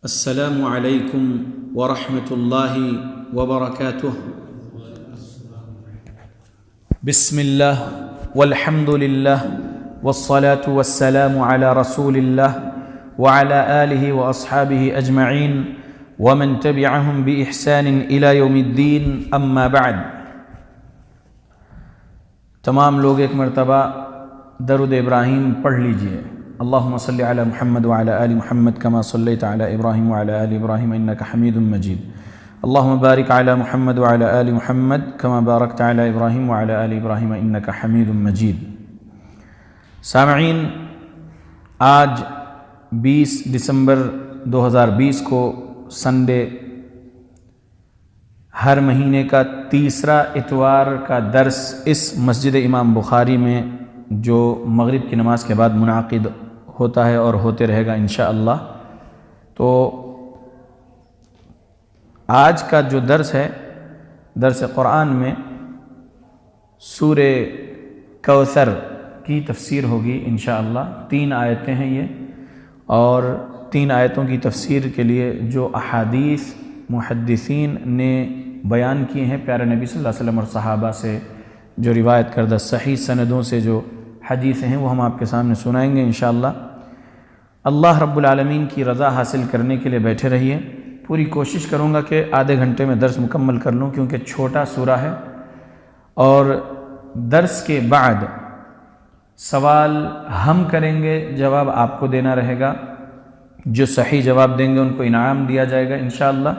السلام علیکم ورحمۃ اللہ وبرکاتہ۔ بسم اللہ والحمد للہ والصلاة والسلام علی رسول اللہ وعلی آلہ واصحابہ اجمعین ومن تبعہم بإحسان الی یوم الدین، اما بعد۔ تمام لوگ ایک مرتبہ درود ابراہیم پڑھ لیجئے۔ اللہم صلی علی محمد وعلی آل محمد کما صلیت علی ابراہیم وعلی آل ابراہیم انک حمید مجید۔ اللہم بارک علی محمد وعلی آل محمد کما بارکت علی ابراہیم وعلی آل ابراہیم انک حمید مجید۔ سامعین، آج 20 دسمبر 2020 کو سنڈے، ہر مہینے کا تیسرا اتوار کا درس اس مسجد امام بخاری میں جو مغرب کی نماز کے بعد منعقد ہوتا ہے اور ہوتے رہے گا انشاءاللہ۔ تو آج کا جو درس ہے، درس قرآن میں سورہ کوثر کی تفسیر ہوگی انشاءاللہ۔ 3 آیتیں ہیں یہ، اور 3 آیتوں کی تفسیر کے لیے جو احادیث محدثین نے بیان کیے ہیں پیارے نبی صلی اللہ علیہ وسلم اور صحابہ سے، جو روایت کردہ صحیح سندوں سے جو حدیثیں ہیں، وہ ہم آپ کے سامنے سنائیں گے انشاءاللہ۔ اللہ رب العالمین کی رضا حاصل کرنے کے لیے بیٹھے رہیے۔ پوری کوشش کروں گا کہ آدھے گھنٹے میں درس مکمل کر لوں، کیونکہ چھوٹا سورہ ہے، اور درس کے بعد سوال ہم کریں گے، جواب آپ کو دینا رہے گا۔ جو صحیح جواب دیں گے ان کو انعام دیا جائے گا انشاءاللہ۔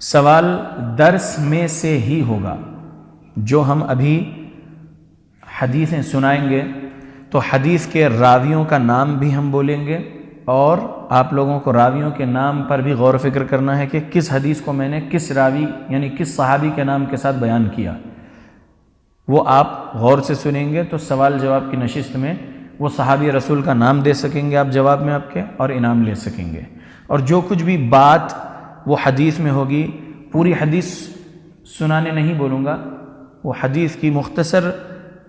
سوال درس میں سے ہی ہوگا۔ جو ہم ابھی حدیثیں سنائیں گے تو حدیث کے راویوں کا نام بھی ہم بولیں گے، اور آپ لوگوں کو راویوں کے نام پر بھی غور و فکر کرنا ہے کہ کس حدیث کو میں نے کس راوی یعنی کس صحابی کے نام کے ساتھ بیان کیا، وہ آپ غور سے سنیں گے تو سوال جواب کی نشست میں وہ صحابی رسول کا نام دے سکیں گے آپ جواب میں آپ کے، اور انعام لے سکیں گے۔ اور جو کچھ بھی بات وہ حدیث میں ہوگی، پوری حدیث سنانے نہیں بولوں گا، وہ حدیث کی مختصر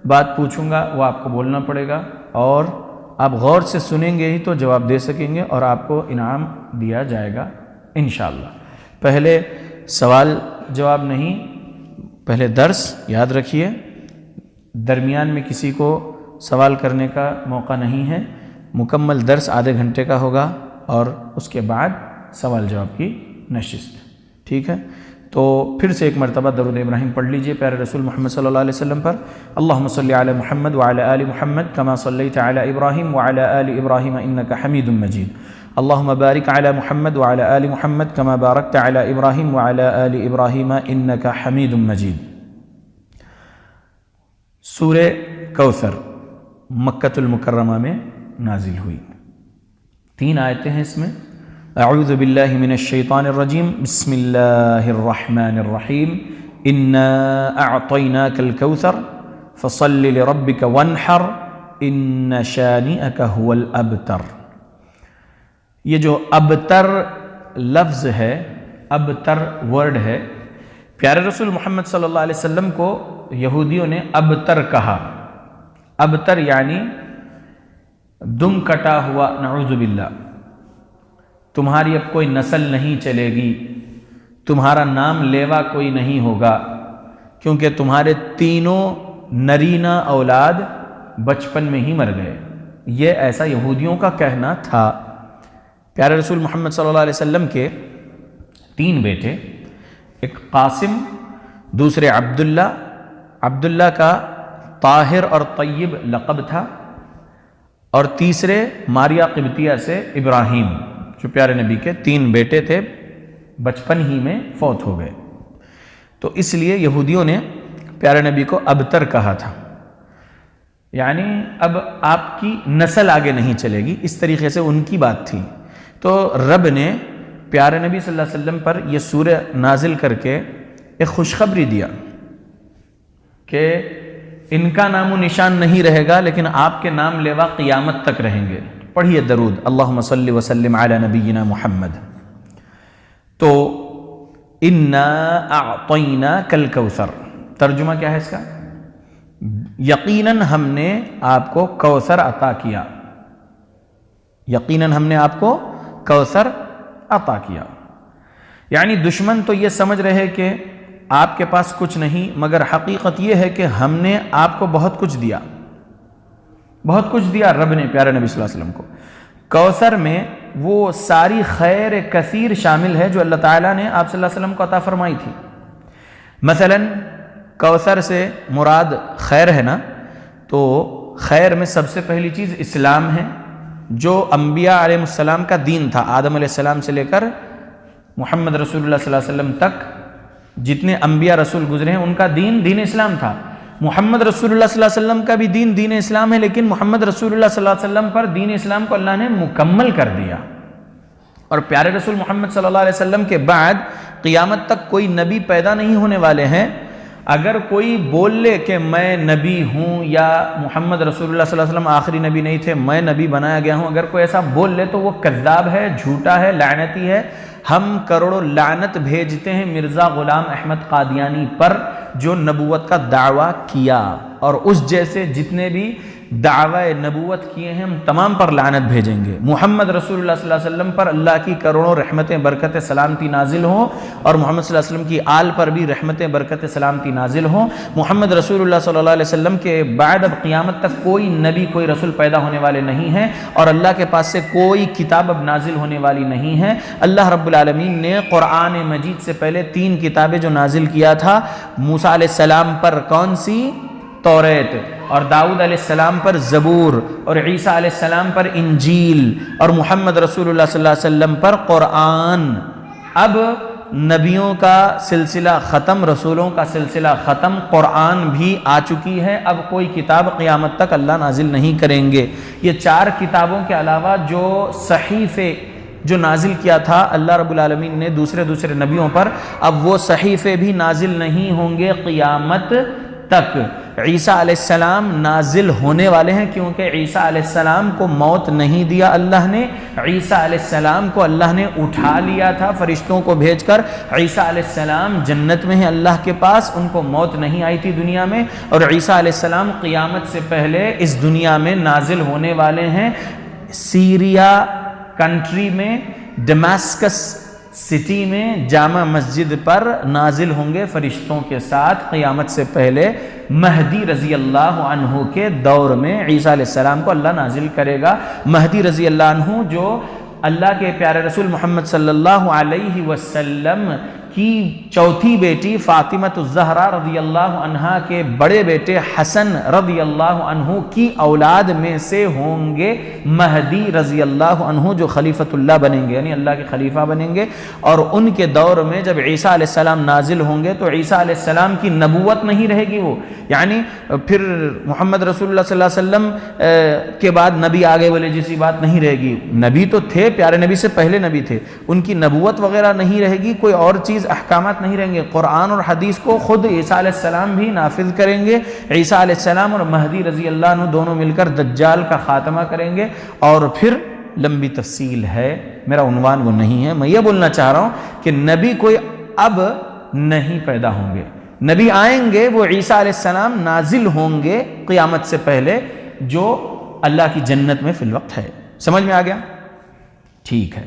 بات پوچھوں گا، وہ آپ کو بولنا پڑے گا، اور آپ غور سے سنیں گے ہی تو جواب دے سکیں گے، اور آپ کو انعام دیا جائے گا انشاءاللہ۔ پہلے سوال جواب نہیں، پہلے درس یاد رکھیے۔ درمیان میں کسی کو سوال کرنے کا موقع نہیں ہے۔ مکمل درس آدھے گھنٹے کا ہوگا، اور اس کے بعد سوال جواب کی نشست، ٹھیک ہے؟ تو پھر سے ایک مرتبہ درود ابراہیم پڑھ لیجئے پیارے رسول محمد صلی اللہ علیہ وسلم پر۔ اللہم صلی علی محمد وعلی آل محمد کما صلیت علی ابراہیم وعلی آل ابراہیم انک حمید مجید۔ اللہم بارک علی محمد وعلی آل محمد کما بارکت علی ابراہیم وعلی آل ابراہیم انک حمید مجید۔ سورہ کوثر مکۃ المکرمہ میں نازل ہوئی، 3 آیتیں ہیں اس میں۔ اعوذ باللہ من الشیطان الرجیم، بسم اللہ الرحمن الرحیم، انا اعطیناک الکوثر فصل لربک وانحر ان شانئک هو الابتر۔ یہ جو ابتر لفظ ہے، ابتر ورڈ ہے، پیارے رسول محمد صلی اللہ علیہ وسلم کو یہودیوں نے ابتر کہا۔ ابتر یعنی دم کٹا ہوا، نعوذ باللہ، تمہاری اب کوئی نسل نہیں چلے گی، تمہارا نام لیوا کوئی نہیں ہوگا، کیونکہ تمہارے تینوں نرینہ اولاد بچپن میں ہی مر گئے۔ یہ ایسا یہودیوں کا کہنا تھا۔ پیارے رسول محمد صلی اللہ علیہ وسلم کے 3 بیٹے، ایک قاسم، دوسرے عبداللہ، عبداللہ کا طاہر اور طیب لقب تھا، اور تیسرے ماریہ قبطیہ سے ابراہیم، جو پیارے نبی کے 3 بیٹے تھے، بچپن ہی میں فوت ہو گئے۔ تو اس لیے یہودیوں نے پیارے نبی کو ابتر کہا تھا، یعنی اب آپ کی نسل آگے نہیں چلے گی، اس طریقے سے ان کی بات تھی۔ تو رب نے پیارے نبی صلی اللہ علیہ وسلم پر یہ سورہ نازل کر کے ایک خوشخبری دیا کہ ان کا نام و نشان نہیں رہے گا، لیکن آپ کے نام لیوا قیامت تک رہیں گے۔ پڑھیے درود، اللہم صلی وسلم علی نبینا محمد۔ تو انا اعطیناک الکوثر، ترجمہ کیا ہے اس کا؟ یقیناً ہم نے آپ کو کوثر عطا کیا، یقیناً ہم نے آپ کو کوثر عطا کیا۔ یعنی دشمن تو یہ سمجھ رہے کہ آپ کے پاس کچھ نہیں، مگر حقیقت یہ ہے کہ ہم نے آپ کو بہت کچھ دیا، بہت کچھ دیا رب نے پیارے نبی صلی اللہ علیہ وسلم کو۔ کوثر میں وہ ساری خیر کثیر شامل ہے جو اللہ تعالیٰ نے آپ صلی اللہ علیہ وسلم کو عطا فرمائی تھی۔ مثلا کوثر سے مراد خیر ہے نا، تو خیر میں سب سے پہلی چیز اسلام ہے، جو انبیاء علیہ السلام کا دین تھا۔ آدم علیہ السلام سے لے کر محمد رسول اللہ صلی اللہ علیہ وسلم تک جتنے انبیاء رسول گزرے ہیں ان کا دین اسلام تھا۔ محمد رسول اللہ صلی اللہ علیہ وسلم کا بھی دین اسلام ہے، لیکن محمد رسول اللہ صلی اللہ علیہ وسلم پر دین اسلام کو اللہ نے مکمل کر دیا۔ اور پیارے رسول محمد صلی اللہ علیہ وسلم کے بعد قیامت تک کوئی نبی پیدا نہیں ہونے والے ہیں۔ اگر کوئی بول لے کہ میں نبی ہوں یا محمد رسول اللہ صلی اللہ علیہ وسلم آخری نبی نہیں تھے، میں نبی بنایا گیا ہوں، اگر کوئی ایسا بول لے تو وہ کذاب ہے، جھوٹا ہے، لعنتی ہے۔ ہم کروڑوں لعنت بھیجتے ہیں مرزا غلام احمد قادیانی پر جو نبوت کا دعویٰ کیا، اور اس جیسے جتنے بھی دعوی نبوت کیے ہیں ہم تمام پر لعنت بھیجیں گے۔ محمد رسول اللہ صلی اللہ علیہ وسلم پر اللہ کی کروڑوں رحمتیں برکتیں سلامتی نازل ہوں، اور محمد صلی اللہ علیہ وسلم کی آل پر بھی رحمتیں برکتیں سلامتی نازل ہوں۔ محمد رسول اللہ صلی اللہ علیہ وسلم کے بعد اب قیامت تک کوئی نبی کوئی رسول پیدا ہونے والے نہیں ہیں، اور اللہ کے پاس سے کوئی کتاب اب نازل ہونے والی نہیں ہے۔ اللہ رب العالمین نے قرآن مجید سے پہلے 3 کتابیں جو نازل کیا تھا، موسیٰ علیہ السلام پر کون سی؟ توریت، اور داؤد علیہ السلام پر زبور، اور عیسیٰ علیہ السلام پر انجیل، اور محمد رسول اللہ صلی اللہ علیہ وسلم پر قرآن۔ اب نبیوں کا سلسلہ ختم، رسولوں کا سلسلہ ختم، قرآن بھی آ چکی ہے۔ اب کوئی کتاب قیامت تک اللہ نازل نہیں کریں گے۔ یہ 4 کتابوں کے علاوہ جو صحیفے جو نازل کیا تھا اللہ رب العالمین نے دوسرے نبیوں پر، اب وہ صحیفے بھی نازل نہیں ہوں گے قیامت تک۔ عیسیٰ علیہ السلام نازل ہونے والے ہیں، کیونکہ عیسیٰ علیہ السلام کو موت نہیں دیا اللہ نے، عیسیٰ علیہ السلام کو اللہ نے اٹھا لیا تھا فرشتوں کو بھیج کر۔ عیسیٰ علیہ السلام جنت میں ہیں اللہ کے پاس، ان کو موت نہیں آئی تھی دنیا میں، اور عیسیٰ علیہ السلام قیامت سے پہلے اس دنیا میں نازل ہونے والے ہیں۔ سیریا کنٹری میں، ڈماسکس سٹی میں، جامع مسجد پر نازل ہوں گے فرشتوں کے ساتھ قیامت سے پہلے۔ مہدی رضی اللہ عنہ کے دور میں عیسیٰ علیہ السلام کو اللہ نازل کرے گا۔ مہدی رضی اللہ عنہ جو اللہ کے پیارے رسول محمد صلی اللہ علیہ وسلم کی چوتھی بیٹی فاطمہ الزہرا رضی اللہ عنہا کے بڑے بیٹے حسن رضی اللہ عنہ کی اولاد میں سے ہوں گے مہدی رضی اللہ عنہ، جو خلیفۃ اللہ بنیں گے، یعنی اللہ کے خلیفہ بنیں گے۔ اور ان کے دور میں جب عیسیٰ علیہ السلام نازل ہوں گے تو عیسیٰ علیہ السلام کی نبوت نہیں رہے گی، وہ یعنی پھر محمد رسول اللہ صلی اللہ علیہ وسلم کے بعد نبی آگے والے جیسی بات نہیں رہے گی۔ نبی تو تھے، پیارے نبی سے پہلے نبی تھے، ان کی نبوت وغیرہ نہیں رہے گی، کوئی اور چیز احکامات نہیں رہیں گے۔ قرآن اور حدیث کو خود عیسیٰ علیہ السلام بھی نافذ کریں گے۔ عیسیٰ علیہ السلام اور مہدی رضی اللہ عنہ دونوں مل کر دجال کا خاتمہ کریں گے، اور پھر لمبی تفصیل ہے، میرا عنوان وہ نہیں ہے۔ میں یہ بولنا چاہ رہا ہوں کہ نبی کوئی اب نہیں پیدا ہوں گے، نبی آئیں گے، وہ عیسیٰ علیہ السلام نازل ہوں گے قیامت سے پہلے، جو اللہ کی جنت میں فی الوقت ہے۔ سمجھ میں آ گیا؟ ٹھیک ہے،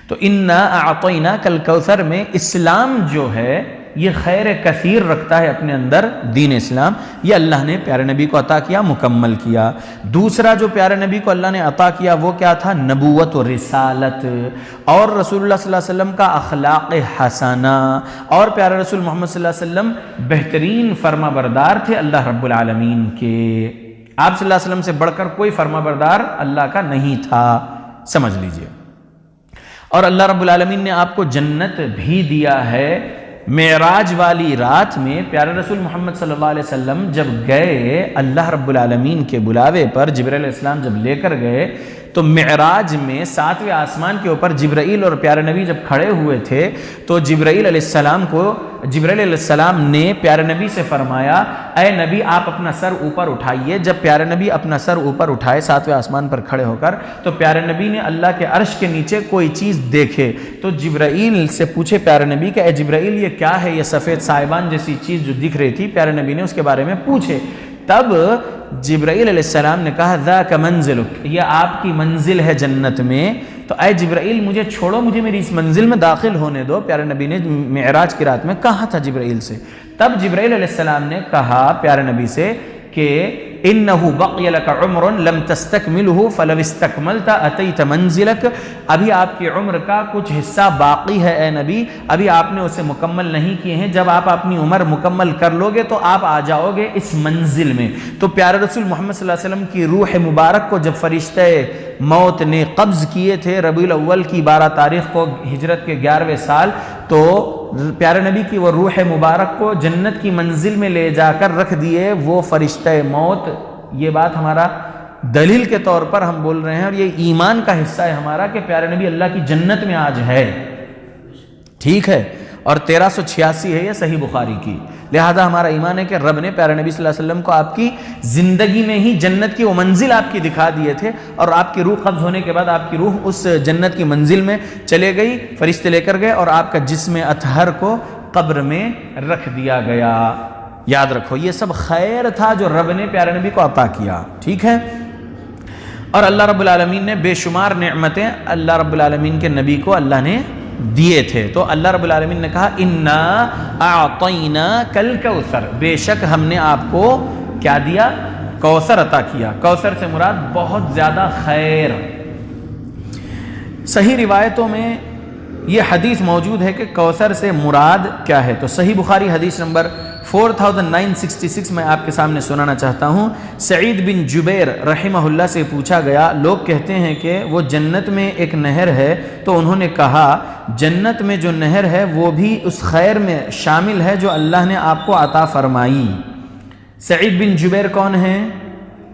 تو انا اعطیناک الکوثر میں اسلام جو ہے یہ خیر کثیر رکھتا ہے اپنے اندر، دین اسلام یہ اللہ نے پیارے نبی کو عطا کیا، مکمل کیا۔ دوسرا جو پیارے نبی کو اللہ نے عطا کیا وہ کیا تھا؟ نبوت و رسالت، اور رسول اللہ صلی اللہ علیہ وسلم کا اخلاق حسنہ، اور پیارے رسول محمد صلی اللہ علیہ وسلم بہترین فرما بردار تھے اللہ رب العالمین کے۔ آپ صلی اللہ علیہ وسلم سے بڑھ کر کوئی فرما بردار اللہ کا نہیں تھا، سمجھ لیجئے۔ اور اللہ رب العالمین نے آپ کو جنت بھی دیا ہے۔ معراج والی رات میں پیارے رسول محمد صلی اللہ علیہ وسلم جب گئے اللہ رب العالمین کے بلاوے پر، جبرائیل علیہ السلام جب لے کر گئے تو معراج میں 7ویں آسمان کے اوپر جبرائیل اور پیارے نبی جب کھڑے ہوئے تھے تو جبرائیل علیہ السلام نے پیارے نبی سے فرمایا، اے نبی آپ اپنا سر اوپر اٹھائیے۔ جب پیارے نبی اپنا سر اوپر اٹھائے 7ویں آسمان پر کھڑے ہو کر، تو پیارے نبی نے اللہ کے عرش کے نیچے کوئی چیز دیکھے، تو جبرائیل سے پوچھے پیارے نبی کہ اے جبرائیل یہ کیا ہے؟ یہ سفید صائبان جیسی چیز جو دکھ رہی تھی، پیارے نبی نے اس کے بارے میں پوچھے۔ تب جبرائیل علیہ السلام نے کہا ذاک منزلک، یہ آپ کی منزل ہے جنت میں، تو اے جبرائیل مجھے چھوڑو، مجھے میری اس منزل میں داخل ہونے دو۔ پیارے نبی نے معراج کی رات میں کہا تھا جبرائیل سے، تب جبرائیل علیہ السلام نے کہا پیارے نبی سے کہ اِنَّهُ بَقْيَ لَكَ عُمْرٌ لَمْ تَسْتَكْمِلْهُ فَلَوْ اسْتَكْمَلْتَ أَتَيْتَ مَنزِلَكَ، ابھی آپ کی عمر کا کچھ حصہ باقی ہے اے نبی، ابھی آپ نے اسے مکمل نہیں کیے ہیں، جب آپ اپنی عمر مکمل کر لو گے تو آپ آ جاؤ گے اس منزل میں۔ تو پیارے رسول محمد صلی اللہ علیہ وسلم کی روح مبارک کو جب فرشتہ موت نے قبض کیے تھے ربیع الاول کی 12 تاریخ کو ہجرت کے 11ویں سال، تو پیارے نبی کی وہ روح مبارک کو جنت کی منزل میں لے جا کر رکھ دیے وہ فرشتہ موت۔ یہ بات ہمارا دلیل کے طور پر ہم بول رہے ہیں، اور یہ ایمان کا حصہ ہے ہمارا کہ پیارے نبی اللہ کی جنت میں آج ہے، ٹھیک ہے، اور 1386 ہے یہ صحیح بخاری کی۔ لہذا ہمارا ایمان ہے کہ رب نے پیارے نبی صلی اللہ علیہ وسلم کو آپ کی زندگی میں ہی جنت کی وہ منزل آپ کی دکھا دیے تھے، اور آپ کی روح قبض ہونے کے بعد آپ کی روح اس جنت کی منزل میں چلے گئی، فرشتے لے کر گئے، اور آپ کا جسم اطہر کو قبر میں رکھ دیا گیا۔ یاد رکھو یہ سب خیر تھا جو رب نے پیارے نبی کو عطا کیا، ٹھیک ہے۔ اور اللہ رب العالمین نے بے شمار نعمتیں اللہ رب العالمین کے نبی کو اللہ نے دیے تھے۔ تو اللہ رب العالمین نے کہا اِنَّا أَعْطَيْنَاكَ الْكَوْثَرَ، بے شک ہم نے آپ کو کیا دیا؟ کوثر عطا کیا۔ کوثر سے مراد بہت زیادہ خیر۔ صحیح روایتوں میں یہ حدیث موجود ہے کہ کوثر سے مراد کیا ہے، تو صحیح بخاری حدیث نمبر 4966 میں آپ کے سامنے سنانا چاہتا ہوں۔ سعید بن جبیر رحمہ اللہ سے پوچھا گیا، لوگ کہتے ہیں کہ وہ جنت میں ایک نہر ہے، تو انہوں نے کہا جنت میں جو نہر ہے وہ بھی اس خیر میں شامل ہے جو اللہ نے آپ کو عطا فرمائی۔ سعید بن جبیر کون ہیں؟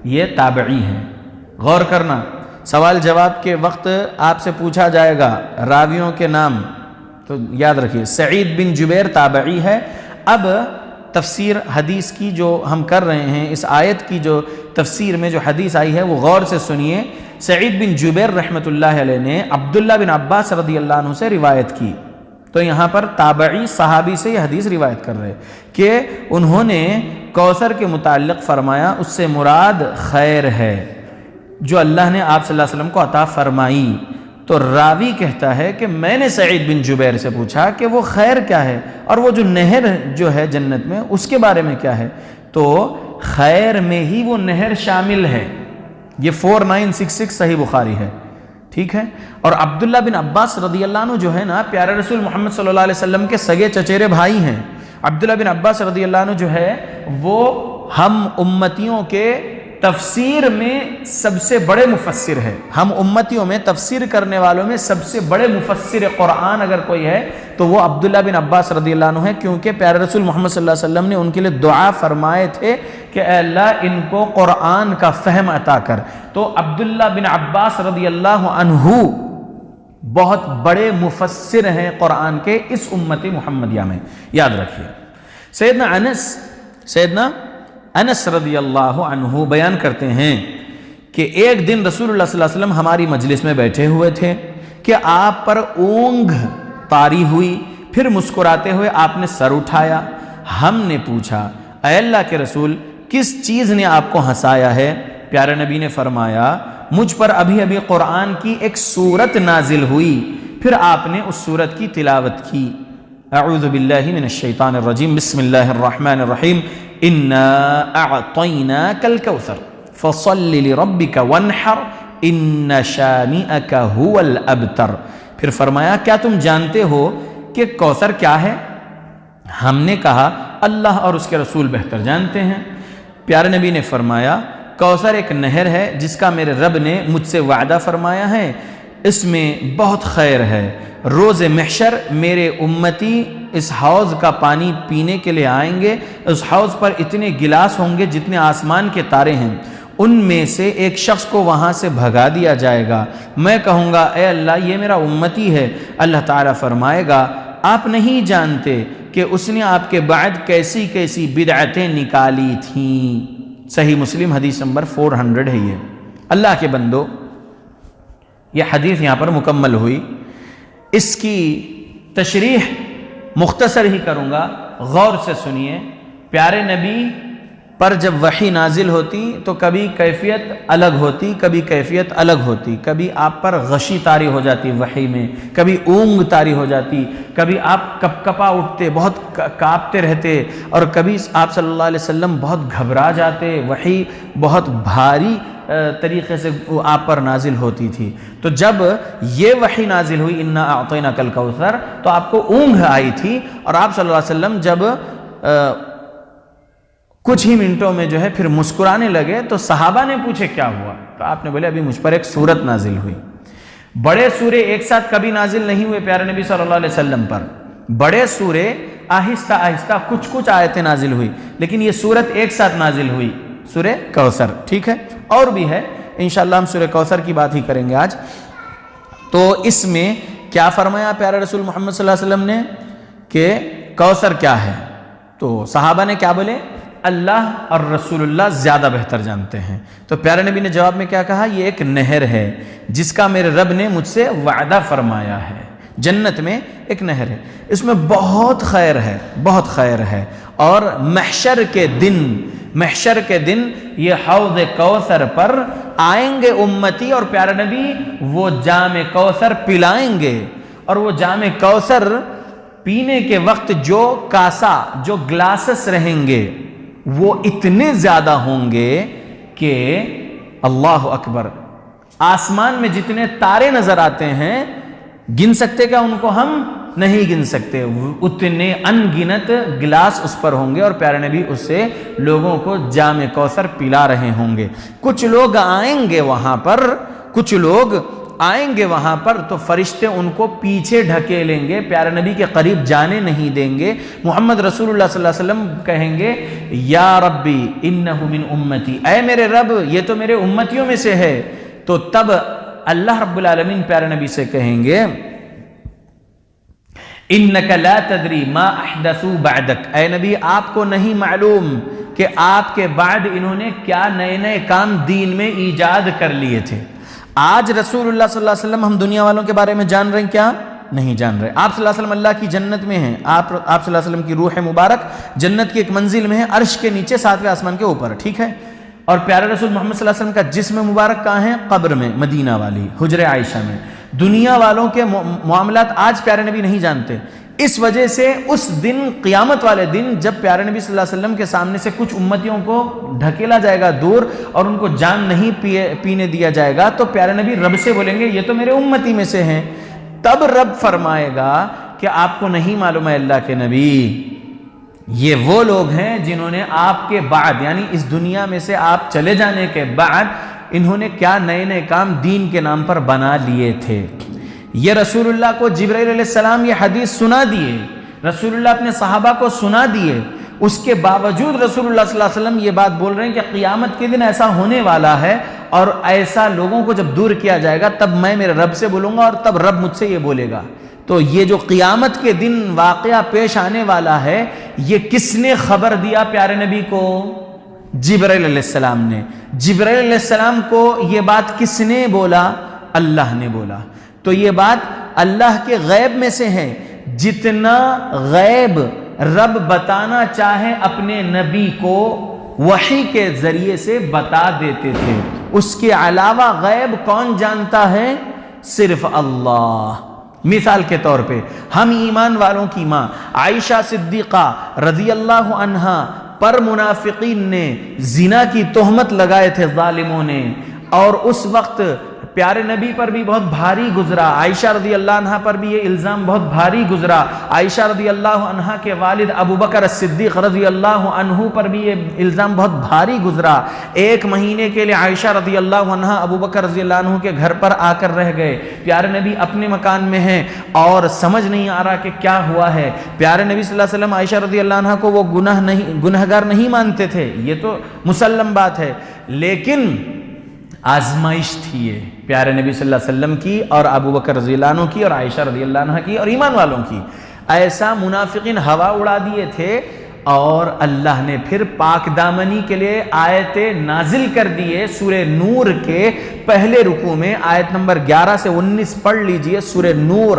یہ تابعی ہیں۔ غور کرنا، سوال جواب کے وقت آپ سے پوچھا جائے گا راویوں کے نام، تو یاد رکھیے سعید بن جبیر تابعی ہے۔ اب تفسیر حدیث کی جو ہم کر رہے ہیں، اس آیت کی جو تفسیر میں جو حدیث آئی ہے وہ غور سے سنیے۔ سعید بن جبیر رحمۃ اللہ علیہ نے عبداللہ بن عباس رضی اللہ عنہ سے روایت کی، تو یہاں پر تابعی صحابی سے یہ حدیث روایت کر رہے کہ انہوں نے کوثر کے متعلق فرمایا اس سے مراد خیر ہے جو اللہ نے آپ صلی اللہ علیہ وسلم کو عطا فرمائی۔ تو راوی کہتا ہے کہ میں نے سعید بن جبیر سے پوچھا کہ وہ خیر کیا ہے، اور وہ جو نہر جو ہے جنت میں اس کے بارے میں کیا ہے، تو خیر میں ہی وہ نہر شامل ہے۔ یہ 4966 صحیح بخاری ہے، ٹھیک ہے۔ اور عبداللہ بن عباس رضی اللہ عنہ جو ہے نا، پیارے رسول محمد صلی اللہ علیہ وسلم کے سگے چچیرے بھائی ہیں۔ عبداللہ بن عباس رضی اللہ عنہ جو ہے وہ ہم امتیوں کے تفسیر میں سب سے بڑے مفسر ہے۔ ہم امتیوں میں تفسیر کرنے والوں میں سب سے بڑے مفسر قرآن اگر کوئی ہے تو وہ عبداللہ بن عباس رضی اللہ عنہ ہے، کیونکہ پیارے رسول محمد صلی اللہ علیہ وسلم نے ان کے لیے دعا فرمائے تھے کہ اے اللہ ان کو قرآن کا فہم عطا کر۔ تو عبداللہ بن عباس رضی اللہ عنہ بہت بڑے مفسر ہیں قرآن کے اس امت محمدیہ میں، یاد رکھیے۔ سیدنا انس رضی اللہ عنہ بیان کرتے ہیں کہ ایک دن رسول اللہ صلی اللہ علیہ وسلم ہماری مجلس میں بیٹھے ہوئے تھے کہ آپ پر اونگ طاری ہوئی، پھر مسکراتے ہوئے آپ نے سر اٹھایا۔ ہم نے پوچھا اے اللہ کے رسول کس چیز نے آپ کو ہنسایا ہے؟ پیارے نبی نے فرمایا مجھ پر ابھی ابھی قرآن کی ایک سورت نازل ہوئی، پھر آپ نے اس سورت کی تلاوت کی۔ اعوذ باللہ من الشیطان الرجیم، بسم اللہ الرحمن الرحیم، اِنَّا أَعْطَيْنَاكَ الْكَوْثَرَ فَصَلِّ لِرَبِّكَ وَانْحَرْ إِنَّ شَانِئَكَ هُوَ الْأَبْتَرُ۔ پھر فرمایا کیا تم جانتے ہو کہ کوثر کیا ہے؟ ہم نے کہا اللہ اور اس کے رسول بہتر جانتے ہیں۔ پیارے نبی نے فرمایا کوثر ایک نہر ہے جس کا میرے رب نے مجھ سے وعدہ فرمایا ہے، اس میں بہت خیر ہے۔ روز محشر میرے امتی اس حوض کا پانی پینے کے لیے آئیں گے، اس حوض پر اتنے گلاس ہوں گے جتنے آسمان کے تارے ہیں، ان میں سے ایک شخص کو وہاں سے بھگا دیا جائے گا۔ میں کہوں گا اے اللہ یہ میرا امتی ہے، اللہ تعالیٰ فرمائے گا آپ نہیں جانتے کہ اس نے آپ کے بعد کیسی کیسی بدعتیں نکالی تھیں۔ صحیح مسلم حدیث نمبر 400 ہے یہ۔ اللہ کے بندو یہ حدیث یہاں پر مکمل ہوئی، اس کی تشریح مختصر ہی کروں گا، غور سے سنیے۔ پیارے نبی پر جب وحی نازل ہوتی تو کبھی کیفیت الگ ہوتی، کبھی کیفیت الگ ہوتی، کبھی آپ پر غشی طاری ہو جاتی وحی میں، کبھی اونگ طاری ہو جاتی، کبھی آپ کپ کپا اٹھتے، بہت کانپتے رہتے، اور کبھی آپ صلی اللہ علیہ وسلم بہت گھبرا جاتے، وحی بہت بھاری طریقے سے آپ پر نازل ہوتی تھی۔ تو جب یہ وحی نازل ہوئی انا اعطیناک الکوثر، تو آپ کو اونگ آئی تھی، اور آپ صلی اللہ علیہ وسلم جب کچھ ہی منٹوں میں جو ہے پھر مسکرانے لگے تو صحابہ نے پوچھے کیا ہوا، تو آپ نے بولے ابھی مجھ پر ایک سورت نازل ہوئی۔ بڑے سورے ایک ساتھ کبھی نازل نہیں ہوئے پیارے نبی صلی اللہ علیہ وسلم پر، بڑے سورے آہستہ آہستہ کچھ کچھ آیتیں نازل ہوئی، لیکن یہ سورت ایک ساتھ نازل ہوئی، سورہ کوثر، ٹھیک ہے۔ اور بھی ہے، انشاءاللہ ہم سورہ کوثر کی بات ہی کریں گے آج۔ تو اس میں کیا فرمایا پیارے رسول محمد صلی اللہ علیہ وسلم نے کہ کوثر کیا ہے؟ تو صحابہ نے کیا بولے؟ اللہ اور رسول اللہ زیادہ بہتر جانتے ہیں۔ تو پیارے نبی نے جواب میں کیا کہا؟ یہ ایک نہر ہے جس کا میرے رب نے مجھ سے وعدہ فرمایا ہے، جنت میں ایک نہر ہے، اس میں بہت خیر ہے، بہت خیر ہے، اور محشر کے دن یہ حوض کوثر پر آئیں گے امتی، اور پیارے نبی وہ جام کوثر پلائیں گے، اور وہ جام کوثر پینے کے وقت جو کاسا، جو گلاسز رہیں گے وہ اتنے زیادہ ہوں گے کہ اللہ اکبر، آسمان میں جتنے تارے نظر آتے ہیں گن سکتے کیا ان کو؟ ہم نہیں گن سکتے، اتنے ان گنت گلاس اس پر ہوں گے، اور پیارے نبی اس سے لوگوں کو جام کوثر پلا رہے ہوں گے۔ کچھ لوگ آئیں گے وہاں پر تو فرشتے ان کو پیچھے ڈھکیلیں گے، پیارے نبی کے قریب جانے نہیں دیں گے۔ محمد رسول اللہ صلی اللہ علیہ وسلم کہیں گے یا ربی انہ من امتی، اے میرے رب یہ تو میرے امتیوں میں سے ہے۔ تو تب اللہ رب العالمین پیارے نبی سے کہیں گے انک لا تدری ما احدثوا بعدک، اے نبی آپ کو نہیں معلوم کہ آپ کے بعد انہوں نے کیا نئے نئے کام دین میں ایجاد کر لیے تھے۔ آج رسول اللہ صلی اللہ علیہ وسلم ہم دنیا والوں کے بارے میں جان رہے ہیں کیا؟ نہیں جان رہے۔ آپ صلی اللہ علیہ وسلم اللہ کی جنت میں ہیں، آپ صلی اللہ علیہ وسلم کی روح مبارک جنت کی ایک منزل میں ہے، عرش کے نیچے 7ویں آسمان کے اوپر، ٹھیک ہے۔ اور پیارے رسول محمد صلی اللہ علیہ وسلم کا جسم مبارک کہاں ہے؟ قبر میں، مدینہ والی حجر عائشہ میں۔ دنیا والوں کے معاملات آج پیارے نبی نہیں جانتے، اس وجہ سے اس دن، قیامت والے دن، جب پیارے نبی صلی اللہ علیہ وسلم کے سامنے سے کچھ امتیوں کو ڈھکیلا جائے گا دور اور ان کو جام نہیں پینے دیا جائے گا، تو پیارے نبی رب سے بولیں گے یہ تو میرے امتی میں سے ہیں۔ تب رب فرمائے گا کہ آپ کو نہیں معلوم ہے اللہ کے نبی، یہ وہ لوگ ہیں جنہوں نے آپ کے بعد، یعنی اس دنیا میں سے آپ چلے جانے کے بعد، انہوں نے کیا نئے نئے کام دین کے نام پر بنا لیے تھے۔ یہ رسول اللہ کو جبرائیل علیہ السلام یہ حدیث سنا دیے، رسول اللہ اپنے صحابہ کو سنا دیے، اس کے باوجود رسول اللہ صلی اللہ علیہ وسلم یہ بات بول رہے ہیں کہ قیامت کے دن ایسا ہونے والا ہے، اور ایسا لوگوں کو جب دور کیا جائے گا تب میں میرے رب سے بولوں گا، اور تب رب مجھ سے یہ بولے گا۔ تو یہ جو قیامت کے دن واقعہ پیش آنے والا ہے، یہ کس نے خبر دیا پیارے نبی کو؟ جبرائیل علیہ السلام نے۔ جبرائیل علیہ السلام کو یہ بات کس نے بولا؟ اللہ نے بولا۔ تو یہ بات اللہ کے غیب میں سے ہے، جتنا غیب رب بتانا چاہے اپنے نبی کو وحی کے ذریعے سے بتا دیتے تھے، اس کے علاوہ غیب کون جانتا ہے؟ صرف اللہ۔ مثال کے طور پہ ہم ایمان والوں کی ماں عائشہ صدیقہ رضی اللہ عنہا پر منافقین نے زنا کی تہمت لگائے تھے ظالموں نے، اور اس وقت پیارے نبی پر بھی بہت بھاری گزرا، عائشہ رضی اللہ عنہ پر بھی یہ الزام بہت بھاری گزرا، عائشہ رضی اللہ عنہ کے والد ابو بکر الصدیق رضی اللہ عنہ پر بھی یہ الزام بہت بھاری گزرا۔ 1 مہینے کے لیے عائشہ رضی اللہ عنہ ابو بکر رضی اللہ عنہ کے گھر پر آ کر رہ گئے، پیارے نبی اپنے مکان میں ہیں اور سمجھ نہیں آ رہا کہ کیا ہوا ہے۔ پیارے نبی صلی اللہ علیہ وسلم عائشہ رضی اللہ عنہ کو وہ گنہگار نہیں مانتے تھے، یہ تو مسلم بات ہے، لیکن آزمائش تھی یہ پیارے نبی صلی اللہ علیہ وسلم کی اور ابو بکر رضی اللہ عنہ کی اور عائشہ رضی اللہ عنہ کی اور ایمان والوں کی۔ ایسا منافقین ہوا اڑا دیے تھے، اور اللہ نے پھر پاک دامنی کے لیے آیتیں نازل کر دیے۔ سورہ نور کے پہلے رکوع میں آیت نمبر 11 سے 19 پڑھ لیجئے، سورہ نور،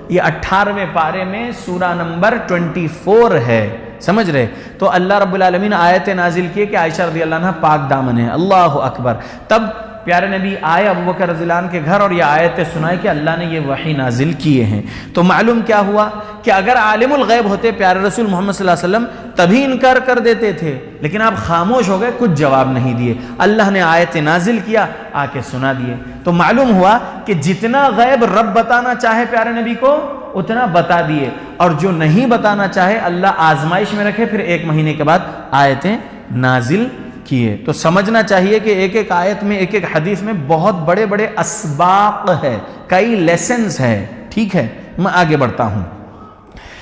یہ 18ویں پارے میں سورہ نمبر 24 ہے، سمجھ رہے؟ تو اللہ رب العالمین آیت نازل کیے کہ عائشہ رضی اللہ عنہ پاک دامن ہے. اللہ اکبر. تب پیارے نبی آئے ابو بکر رضی اللہ عنہ کے گھر اور یہ آیتیں سنائے کہ اللہ نے یہ وحی نازل کیے ہیں. تو معلوم کیا ہوا کہ اگر عالم الغیب ہوتے پیارے رسول محمد صلی اللہ علیہ وسلم تبھی انکار کر دیتے تھے، لیکن آپ خاموش ہو گئے، کچھ جواب نہیں دیے. اللہ نے آیت نازل کیا، آ کے سنا دیے. تو معلوم ہوا کہ جتنا غیب رب بتانا چاہے پیارے نبی کو اتنا بتا دیے، اور جو نہیں بتانا چاہے اللہ آزمائش میں رکھے، پھر 1 مہینے کے بعد آیتیں نازل کیے. تو سمجھنا چاہیے کہ ایک ایک آیت میں، ایک ایک حدیث میں بہت بڑے بڑے اسباق ہے، کئی لیسنز ہے. ٹھیک ہے، میں آگے بڑھتا ہوں.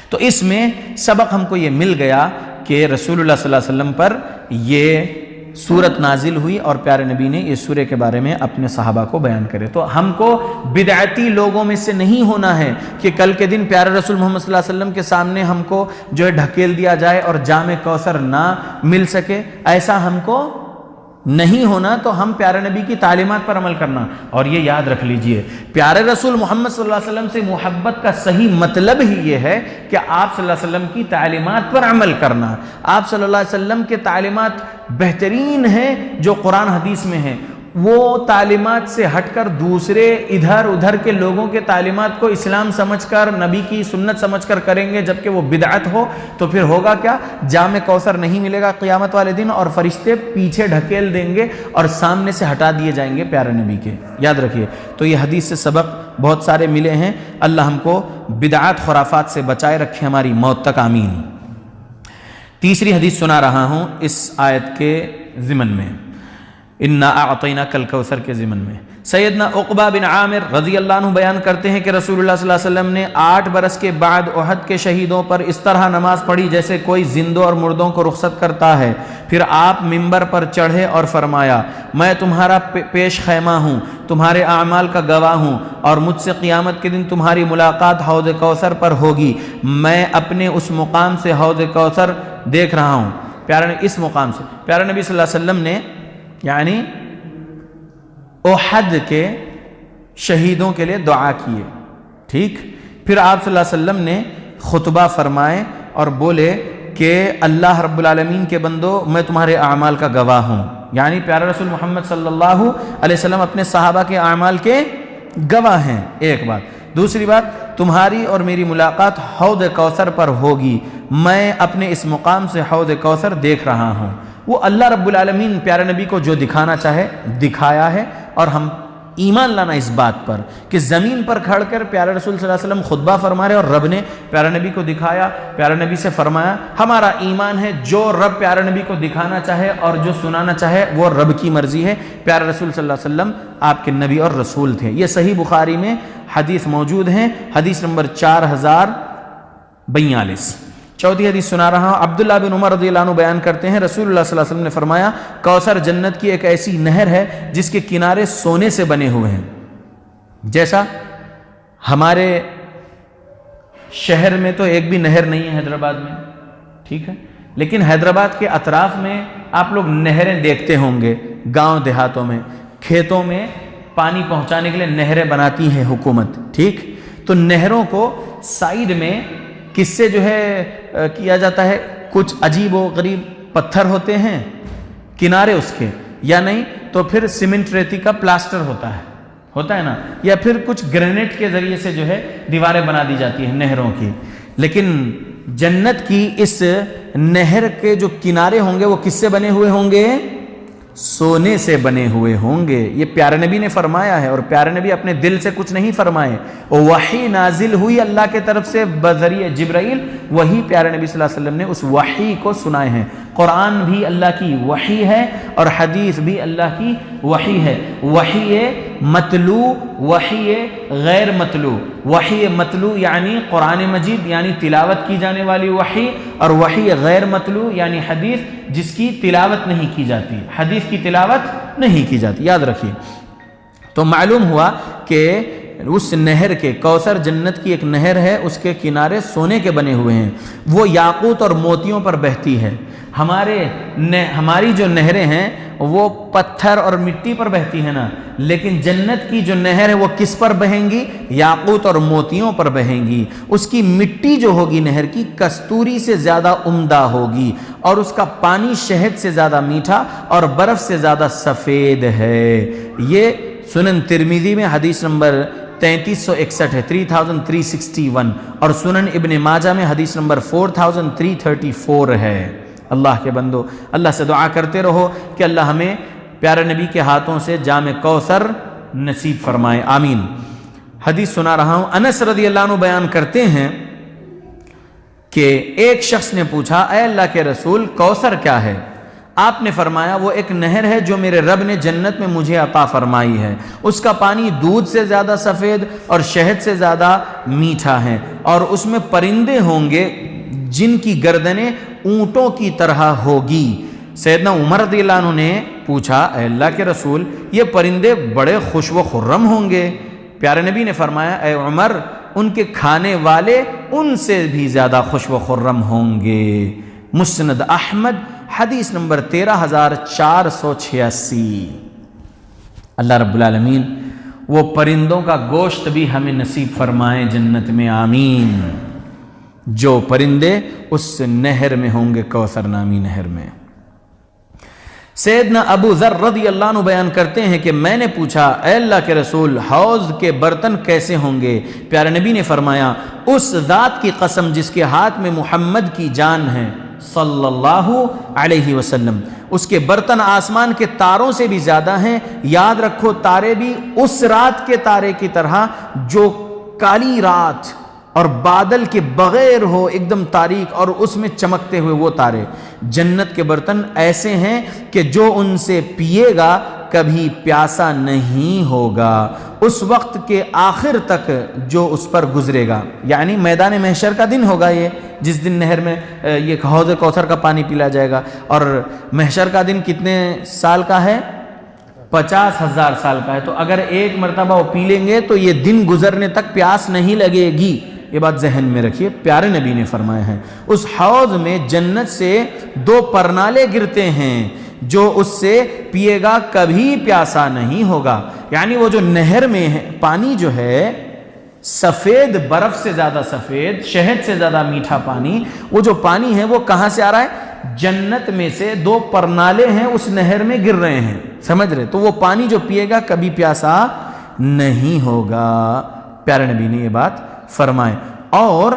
تو اس میں سبق ہم کو یہ مل گیا کہ رسول اللہ صلی اللہ علیہ وسلم پر یہ سورت نازل ہوئی اور پیارے نبی نے اس سورے کے بارے میں اپنے صحابہ کو بیان کرے. تو ہم کو بدعتی لوگوں میں سے نہیں ہونا ہے کہ کل کے دن پیارے رسول محمد صلی اللہ علیہ وسلم کے سامنے ہم کو جو ہے ڈھکیل دیا جائے اور جام کوثر نہ مل سکے. ایسا ہم کو نہیں ہونا. تو ہم پیارے نبی کی تعلیمات پر عمل کرنا. اور یہ یاد رکھ لیجئے، پیارے رسول محمد صلی اللہ علیہ وسلم سے محبت کا صحیح مطلب ہی یہ ہے کہ آپ صلی اللہ علیہ وسلم کی تعلیمات پر عمل کرنا. آپ صلی اللہ علیہ وسلم کے تعلیمات بہترین ہیں جو قرآن حدیث میں ہیں. وہ تعلیمات سے ہٹ کر دوسرے ادھر ادھر کے لوگوں کے تعلیمات کو اسلام سمجھ کر، نبی کی سنت سمجھ کر کریں گے جبکہ وہ بدعت ہو، تو پھر ہوگا کیا؟ جام کوثر نہیں ملے گا قیامت والے دن، اور فرشتے پیچھے ڈھکیل دیں گے اور سامنے سے ہٹا دیے جائیں گے پیارے نبی کے. یاد رکھیے. تو یہ حدیث سے سبق بہت سارے ملے ہیں. اللہ ہم کو بدعات خرافات سے بچائے رکھے ہماری موت تک، آمین. تیسری حدیث سنا رہا ہوں اس آیت کے ضمن میں، انا اعطیناک الکوثر کے ضمن میں. سیدنا عقبہ بن عامر رضی اللہ عنہ بیان کرتے ہیں کہ رسول اللہ صلی اللہ علیہ وسلم نے 8 برس کے بعد احد کے شہیدوں پر اس طرح نماز پڑھی جیسے کوئی زندوں اور مردوں کو رخصت کرتا ہے. پھر آپ ممبر پر چڑھے اور فرمایا، میں تمہارا پیش خیمہ ہوں، تمہارے اعمال کا گواہ ہوں، اور مجھ سے قیامت کے دن تمہاری ملاقات حوض کوثر پر ہوگی. میں اپنے اس مقام سے حوض کوثر دیکھ رہا ہوں. اس مقام سے پیارے نبی صلی اللہ علیہ وسلم نے یعنی احد کے شہیدوں کے لیے دعا کیے. ٹھیک. پھر آپ صلی اللہ علیہ وسلم نے خطبہ فرمائے اور بولے کہ اللہ رب العالمین کے بندو، میں تمہارے اعمال کا گواہ ہوں. یعنی پیارے رسول محمد صلی اللہ علیہ وسلم اپنے صحابہ کے اعمال کے گواہ ہیں. ایک بات. دوسری بات، تمہاری اور میری ملاقات حوض کوثر پر ہوگی. میں اپنے اس مقام سے حوض کوثر دیکھ رہا ہوں. وہ اللہ رب العالمین پیارے نبی کو جو دکھانا چاہے دکھایا ہے، اور ہم ایمان لانا اس بات پر کہ زمین پر کھڑ کر پیارے رسول صلی اللہ علیہ وسلم خطبہ فرما رہے اور رب نے پیارے نبی کو دکھایا، پیارے نبی سے فرمایا. ہمارا ایمان ہے جو رب پیارے نبی کو دکھانا چاہے اور جو سنانا چاہے وہ رب کی مرضی ہے. پیارے رسول صلی اللہ علیہ وسلم آپ کے نبی اور رسول تھے. یہ صحیح بخاری میں حدیث موجود ہیں، حدیث نمبر 4042. چوتھی حدیث سنا رہا ہوں. عبداللہ بن عمر رضی اللہ عنہ بیان کرتے ہیں رسول اللہ صلی اللہ علیہ وسلم نے فرمایا، کوثر جنت کی ایک ایسی نہر ہے جس کے کنارے سونے سے بنے ہوئے ہیں. جیسا ہمارے شہر میں تو ایک بھی نہر نہیں ہے حیدرآباد میں، ٹھیک ہے، لیکن حیدرآباد کے اطراف میں آپ لوگ نہریں دیکھتے ہوں گے. گاؤں دیہاتوں میں، کھیتوں میں پانی پہنچانے کے لیے نہریں بناتی ہے حکومت. ٹھیک. تو نہروں کو سائیڈ میں کس سے جو ہے کیا جاتا ہے؟ کچھ عجیب و غریب پتھر ہوتے ہیں کنارے اس کے، یا نہیں تو پھر سیمنٹ ریتی کا پلاسٹر ہوتا ہے نا، یا پھر کچھ گرینیٹ کے ذریعے سے جو ہے دیواریں بنا دی جاتی ہیں نہروں کی. لیکن جنت کی اس نہر کے جو کنارے ہوں گے وہ کس سے بنے ہوئے ہوں گے؟ سونے سے بنے ہوئے ہوں گے. یہ پیارے نبی نے فرمایا ہے، اور پیارے نبی اپنے دل سے کچھ نہیں فرمائے. وحی نازل ہوئی اللہ کے طرف سے بذریعہ جبرائیل، وہی پیارے نبی صلی اللہ علیہ وسلم نے اس وحی کو سنائے ہیں. قرآن بھی اللہ کی وحی ہے اور حدیث بھی اللہ کی وحی ہے. وحی متلو، وحی غیر متلو. وحی متلو یعنی قرآن مجید یعنی تلاوت کی جانے والی وحی، اور وحی غیر متلو یعنی حدیث جس کی تلاوت نہیں کی جاتی، حدیث کی تلاوت نہیں کی جاتی. یاد رکھیے. تو معلوم ہوا کہ اس نہر کے، کوثر جنت کی ایک نہر ہے، اس کے کنارے سونے کے بنے ہوئے ہیں، وہ یاقوت اور موتیوں پر بہتی ہے۔ ہماری جو نہریں ہیں وہ پتھر اور مٹی پر بہتی ہیں نا، لیکن جنت کی جو نہر ہے وہ کس پر بہیں گی؟ یاقوت اور موتیوں پر بہیں گی۔ اس کی مٹی جو ہوگی نہر کی کستوری سے زیادہ عمدہ ہوگی، اور اس کا پانی شہد سے زیادہ میٹھا اور برف سے زیادہ سفید ہے۔ یہ سنن ترمذی میں حدیث نمبر 3361 ہے، 3361، اور سنن ابن ماجہ میں حدیث نمبر 4334 ہے۔ اللہ کے بندو، اللہ سے دعا کرتے رہو کہ اللہ ہمیں پیارے نبی کے ہاتھوں سے جام کوثر نصیب فرمائے، آمین۔ حدیث سنا رہا ہوں، انس رضی اللہ عنہ بیان کرتے ہیں کہ ایک شخص نے پوچھا، اے اللہ کے رسول کوثر کیا ہے؟ آپ نے فرمایا وہ ایک نہر ہے جو میرے رب نے جنت میں مجھے عطا فرمائی ہے، اس کا پانی دودھ سے زیادہ سفید اور شہد سے زیادہ میٹھا ہے، اور اس میں پرندے ہوں گے جن کی گردنیں اونٹوں کی طرح ہوگی۔ سیدنا عمر رضی اللہ عنہ نے پوچھا، اے اللہ کے رسول یہ پرندے بڑے خوش و خرم ہوں گے؟ پیارے نبی نے فرمایا، اے عمر ان کے کھانے والے ان سے بھی زیادہ خوش و خرم ہوں گے۔ مسند احمد حدیث نمبر 13486۔ اللہ رب العالمین وہ پرندوں کا گوشت بھی ہمیں نصیب فرمائے جنت میں، آمین، جو پرندے اس نہر میں ہوں گے، کوثر نامی نہر میں۔ سیدنا ابو ذر رضی اللہ عنہ بیان کرتے ہیں کہ میں نے پوچھا، اے اللہ کے رسول حوض کے برتن کیسے ہوں گے؟ پیارے نبی نے فرمایا، اس ذات کی قسم جس کے ہاتھ میں محمد کی جان ہے صلی اللہ علیہ وسلم، اس کے برتن آسمان کے تاروں سے بھی زیادہ ہیں۔ یاد رکھو تارے بھی اس رات کے تارے کی طرح جو کالی رات اور بادل کے بغیر ہو، ایک دم تاریک، اور اس میں چمکتے ہوئے وہ تارے۔ جنت کے برتن ایسے ہیں کہ جو ان سے پیے گا کبھی پیاسا نہیں ہوگا، اس وقت کے آخر تک جو اس پر گزرے گا، یعنی میدان محشر کا دن ہوگا یہ، جس دن نہر میں یہ حوض کوثر کا پانی پلا جائے گا۔ اور محشر کا دن کتنے سال کا ہے؟ 50,000 سال کا ہے۔ تو اگر ایک مرتبہ وہ پی لیں گے تو یہ دن گزرنے تک پیاس نہیں لگے گی، یہ بات ذہن میں رکھیے، پیارے نبی نے فرمایا ہے۔ اس حوض میں جنت سے 2 پرنالے گرتے ہیں، جو اس سے پیے گا کبھی پیاسا نہیں ہوگا۔ یعنی وہ جو نہر میں ہے پانی جو ہے سفید، برف سے زیادہ سفید، شہد سے زیادہ میٹھا پانی، وہ جو پانی ہے وہ کہاں سے آ رہا ہے؟ جنت میں سے 2 پرنالے ہیں اس نہر میں گر رہے ہیں، سمجھ رہے؟ تو وہ پانی جو پیے گا کبھی پیاسا نہیں ہوگا، پیارے نبی نے یہ بات فرمائے۔ اور